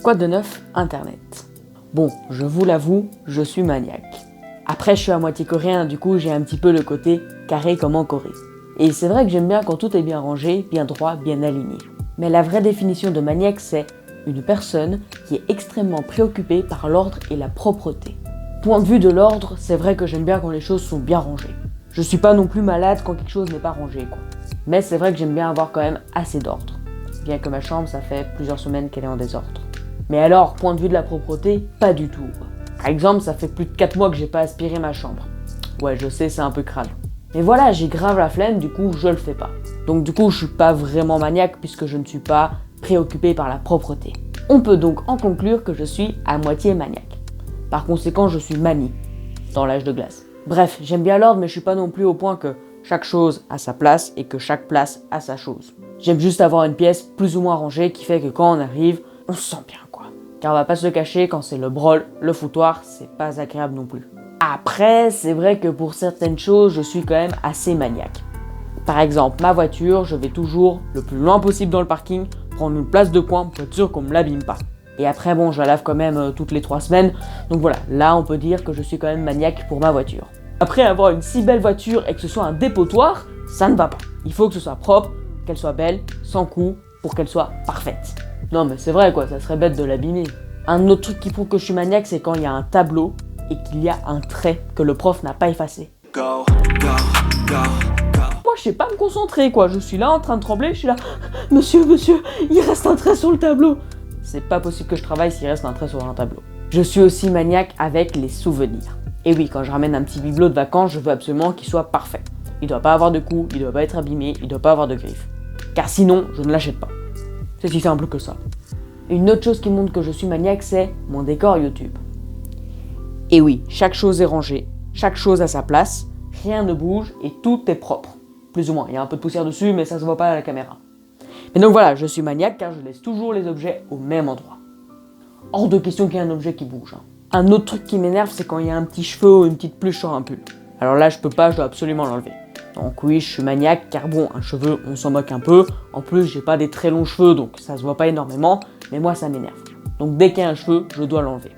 Quoi de neuf Internet? Bon, je vous l'avoue, je suis maniaque. Après, je suis à moitié coréen, du coup j'ai un petit peu le côté carré comme en Corée. Et c'est vrai que j'aime bien quand tout est bien rangé, bien droit, bien aligné. Mais la vraie définition de maniaque, c'est une personne qui est extrêmement préoccupée par l'ordre et la propreté. Point de vue de l'ordre, c'est vrai que j'aime bien quand les choses sont bien rangées. Je suis pas non plus malade quand quelque chose n'est pas rangé, quoi. Mais c'est vrai que j'aime bien avoir quand même assez d'ordre. Bien que ma chambre, ça fait plusieurs semaines qu'elle est en désordre. Mais alors, point de vue de la propreté, pas du tout, quoi. Par exemple, ça fait plus de 4 mois que j'ai pas aspiré ma chambre. Ouais, je sais, c'est un peu crade. Mais voilà, j'ai grave la flemme, du coup, je le fais pas. Donc du coup, je suis pas vraiment maniaque puisque je ne suis pas préoccupé par la propreté. On peut donc en conclure que je suis à moitié maniaque. Par conséquent, je suis manie, dans l'âge de glace. Bref, j'aime bien l'ordre, mais je suis pas non plus au point que chaque chose a sa place et que chaque place a sa chose. J'aime juste avoir une pièce plus ou moins rangée qui fait que quand on arrive, on se sent bien, quoi. Car on va pas se le cacher, quand c'est le brol, le foutoir, c'est pas agréable non plus. Après, c'est vrai que pour certaines choses, je suis quand même assez maniaque. Par exemple, ma voiture, je vais toujours le plus loin possible dans le parking, prendre une place de coin pour être sûr qu'on me l'abîme pas. Et après, bon, je la lave quand même toutes les 3 semaines, donc voilà, là on peut dire que je suis quand même maniaque pour ma voiture. Après avoir une si belle voiture et que ce soit un dépotoir, ça ne va pas. Il faut que ce soit propre, qu'elle soit belle, sans coup, pour qu'elle soit parfaite. Non mais c'est vrai quoi, ça serait bête de l'abîmer. Un autre truc qui prouve que je suis maniaque, c'est quand il y a un tableau et qu'il y a un trait que le prof n'a pas effacé. Moi je sais pas me concentrer quoi, je suis là en train de trembler, je suis là, monsieur, il reste un trait sur le tableau. C'est pas possible que je travaille s'il reste un trait sur un tableau. Je suis aussi maniaque avec les souvenirs. Et oui, quand je ramène un petit bibelot de vacances, je veux absolument qu'il soit parfait. Il doit pas avoir de coups, il doit pas être abîmé, il doit pas avoir de griffes. Car sinon, je ne l'achète pas. C'est si simple que ça. Une autre chose qui montre que je suis maniaque, c'est mon décor YouTube. Et oui, chaque chose est rangée, chaque chose a sa place, rien ne bouge et tout est propre. Plus ou moins, il y a un peu de poussière dessus, mais ça se voit pas à la caméra. Mais donc voilà, je suis maniaque car je laisse toujours les objets au même endroit. Hors de question qu'il y ait un objet qui bouge. Un autre truc qui m'énerve, c'est quand il y a un petit cheveu ou une petite pluche sur un pull. Alors là, je peux pas, je dois absolument l'enlever. Donc oui, je suis maniaque car bon, un cheveu, on s'en moque un peu. En plus, j'ai pas des très longs cheveux, donc ça se voit pas énormément, mais moi ça m'énerve. Donc dès qu'il y a un cheveu, je dois l'enlever.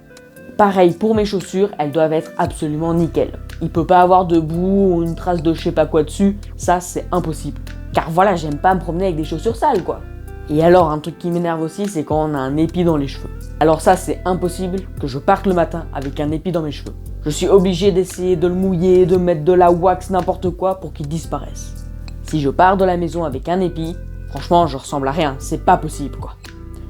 Pareil pour mes chaussures, elles doivent être absolument nickel. Il peut pas avoir de boue ou une trace de je sais pas quoi dessus, ça c'est impossible. Car voilà, j'aime pas me promener avec des chaussures sales quoi. Et alors un truc qui m'énerve aussi, c'est quand on a un épi dans les cheveux. Alors ça c'est impossible que je parte le matin avec un épi dans mes cheveux. Je suis obligé d'essayer de le mouiller, de mettre de la wax, n'importe quoi pour qu'il disparaisse. Si je pars de la maison avec un épi, franchement je ressemble à rien, c'est pas possible quoi.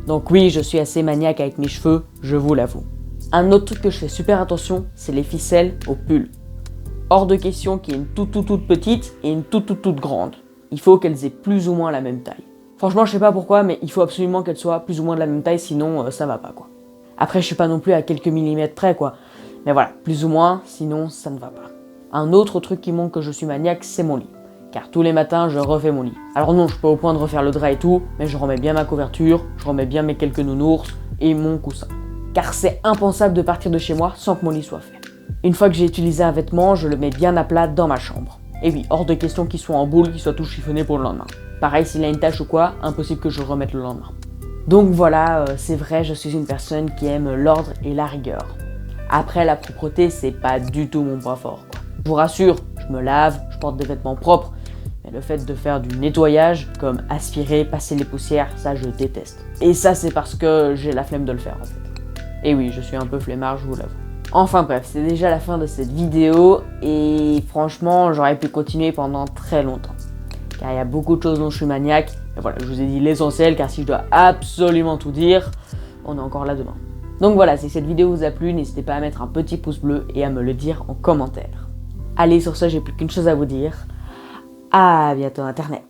Donc oui, je suis assez maniaque avec mes cheveux, je vous l'avoue. Un autre truc que je fais super attention, c'est les ficelles au pull. Hors de question qu'il y ait une toute petite et une toute grande. Il faut qu'elles aient plus ou moins la même taille. Franchement, je sais pas pourquoi, mais il faut absolument qu'elles soient plus ou moins de la même taille, sinon ça va pas quoi. Après, je suis pas non plus à quelques millimètres près quoi. Mais voilà, plus ou moins, sinon ça ne va pas. Un autre truc qui montre que je suis maniaque, c'est mon lit. Car tous les matins, je refais mon lit. Alors non, je suis pas au point de refaire le drap et tout, mais je remets bien ma couverture, je remets bien mes quelques nounours et mon coussin. Car c'est impensable de partir de chez moi sans que mon lit soit fait. Une fois que j'ai utilisé un vêtement, je le mets bien à plat dans ma chambre. Et oui, hors de question qu'il soit en boule, qu'il soit tout chiffonné pour le lendemain. Pareil, s'il a une tache ou quoi, impossible que je le remette le lendemain. Donc voilà, c'est vrai, je suis une personne qui aime l'ordre et la rigueur. Après, la propreté, c'est pas du tout mon point fort, quoi. Je vous rassure, je me lave, je porte des vêtements propres, mais le fait de faire du nettoyage, comme aspirer, passer les poussières, ça je déteste. Et ça, c'est parce que j'ai la flemme de le faire en fait. Et oui, je suis un peu flemmard, je vous l'avoue. Enfin bref, c'est déjà la fin de cette vidéo et franchement, j'aurais pu continuer pendant très longtemps. Car il y a beaucoup de choses dont je suis maniaque. Et voilà, je vous ai dit l'essentiel car si je dois absolument tout dire, on est encore là demain. Donc voilà, si cette vidéo vous a plu, n'hésitez pas à mettre un petit pouce bleu et à me le dire en commentaire. Allez, sur ce, j'ai plus qu'une chose à vous dire. À bientôt Internet.